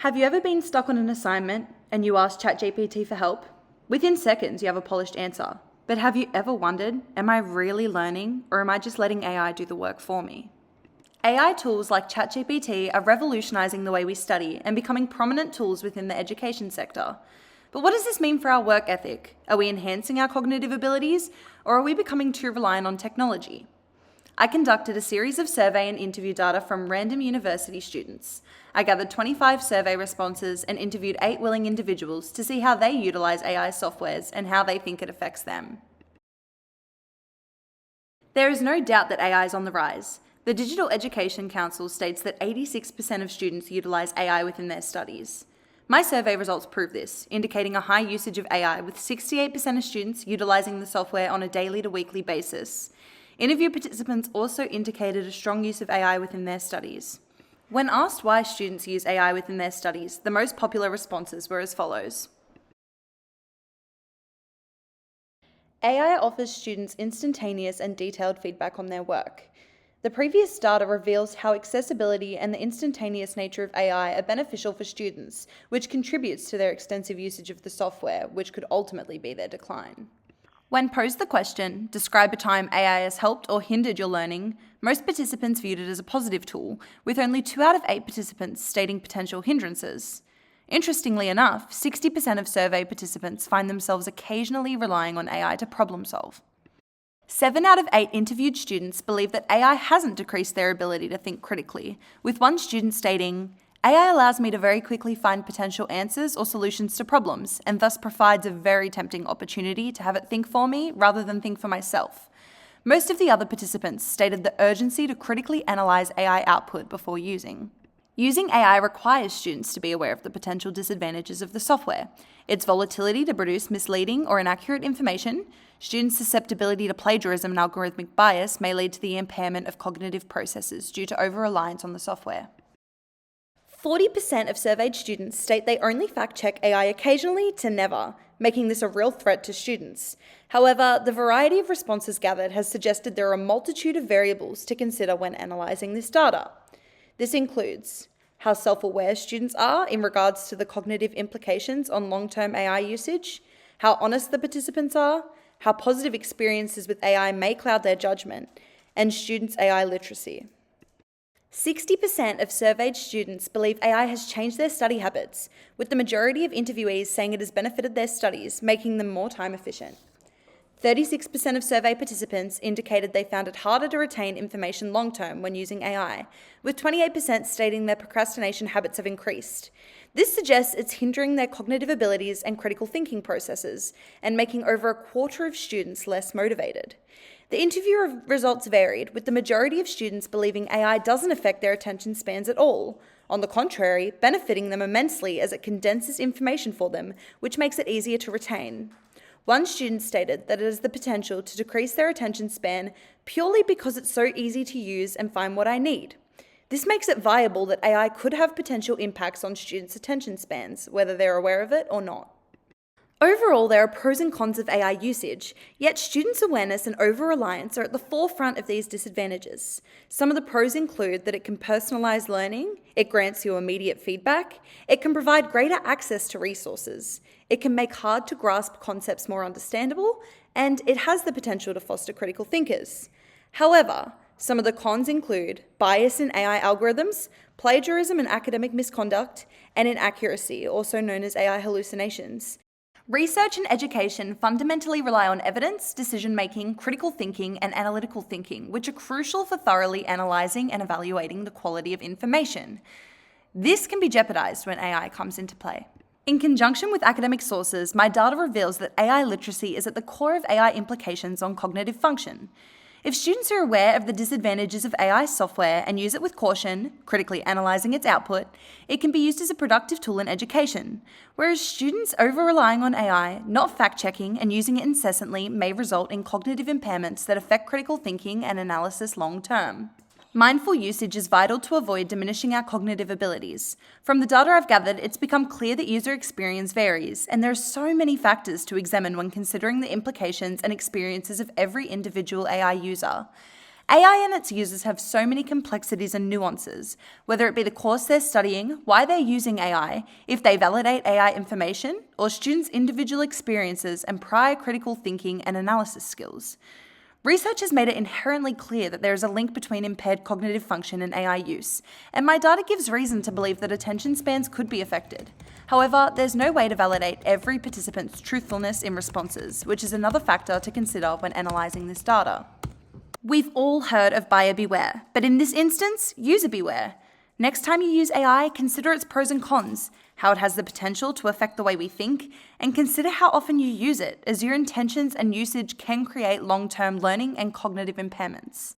Have you ever been stuck on an assignment and you asked ChatGPT for help? Within seconds, you have a polished answer. But have you ever wondered, am I really learning or am I just letting AI do the work for me? AI tools like ChatGPT are revolutionizing the way we study and becoming prominent tools within the education sector. But what does this mean for our work ethic? Are we enhancing our cognitive abilities or are we becoming too reliant on technology? I conducted a series of survey and interview data from random university students. I gathered 25 survey responses and interviewed 8 willing individuals to see how they utilize AI softwares and how they think it affects them. There is no doubt that AI is on the rise. The Digital Education Council states that 86% of students utilize AI within their studies. My survey results prove this, indicating a high usage of AI, with 68% of students utilizing the software on a daily to weekly basis. Interview participants also indicated a strong use of AI within their studies. When asked why students use AI within their studies, the most popular responses were as follows. AI offers students instantaneous and detailed feedback on their work. The previous data reveals how accessibility and the instantaneous nature of AI are beneficial for students, which contributes to their extensive usage of the software, which could ultimately be their decline. When posed the question, describe a time AI has helped or hindered your learning, most participants viewed it as a positive tool, with only 2 out of 8 participants stating potential hindrances. Interestingly enough, 60% of survey participants find themselves occasionally relying on AI to problem solve. 7 out of 8 interviewed students believe that AI hasn't decreased their ability to think critically, with one student stating, AI allows me to very quickly find potential answers or solutions to problems, and thus provides a very tempting opportunity to have it think for me rather than think for myself. Most of the other participants stated the urgency to critically analyze AI output before using. Using AI requires students to be aware of the potential disadvantages of the software, its volatility to produce misleading or inaccurate information. Students' susceptibility to plagiarism and algorithmic bias may lead to the impairment of cognitive processes due to over-reliance on the software. 40% of surveyed students state they only fact-check AI occasionally to never, making this a real threat to students. However, the variety of responses gathered has suggested there are a multitude of variables to consider when analysing this data. This includes how self-aware students are in regards to the cognitive implications on long-term AI usage, how honest the participants are, how positive experiences with AI may cloud their judgment, and students' AI literacy. 60% of surveyed students believe AI has changed their study habits, with the majority of interviewees saying it has benefited their studies, making them more time efficient. 36% of survey participants indicated they found it harder to retain information long-term when using AI, with 28% stating their procrastination habits have increased. This suggests it's hindering their cognitive abilities and critical thinking processes, and making over a quarter of students less motivated. The interview results varied, with the majority of students believing AI doesn't affect their attention spans at all. On the contrary, benefiting them immensely as it condenses information for them, which makes it easier to retain. One student stated that it has the potential to decrease their attention span purely because it's so easy to use and find what I need. This makes it viable that AI could have potential impacts on students' attention spans, whether they're aware of it or not. Overall, there are pros and cons of AI usage, yet students' awareness and over-reliance are at the forefront of these disadvantages. Some of the pros include that it can personalise learning, it grants you immediate feedback, it can provide greater access to resources, it can make hard-to-grasp concepts more understandable, and it has the potential to foster critical thinkers. However, some of the cons include bias in AI algorithms, plagiarism and academic misconduct, and inaccuracy, also known as AI hallucinations. Research and education fundamentally rely on evidence, decision-making, critical thinking, and analytical thinking, which are crucial for thoroughly analysing and evaluating the quality of information. This can be jeopardized when AI comes into play. In conjunction with academic sources, my data reveals that AI literacy is at the core of AI implications on cognitive function. If students are aware of the disadvantages of AI software and use it with caution, critically analysing its output, it can be used as a productive tool in education, whereas students over-relying on AI, not fact-checking and using it incessantly may result in cognitive impairments that affect critical thinking and analysis long-term. Mindful usage is vital to avoid diminishing our cognitive abilities. From the data I've gathered, it's become clear that user experience varies, and there are so many factors to examine when considering the implications and experiences of every individual AI user. AI and its users have so many complexities and nuances, whether it be the course they're studying, why they're using AI, if they validate AI information, or students' individual experiences and prior critical thinking and analysis skills. Research has made it inherently clear that there is a link between impaired cognitive function and AI use, and my data gives reason to believe that attention spans could be affected. However, there's no way to validate every participant's truthfulness in responses, which is another factor to consider when analysing this data. We've all heard of buyer beware, but in this instance, user beware. Next time you use AI, consider its pros and cons, how it has the potential to affect the way we think, and consider how often you use it, as your intentions and usage can create long-term learning and cognitive impairments.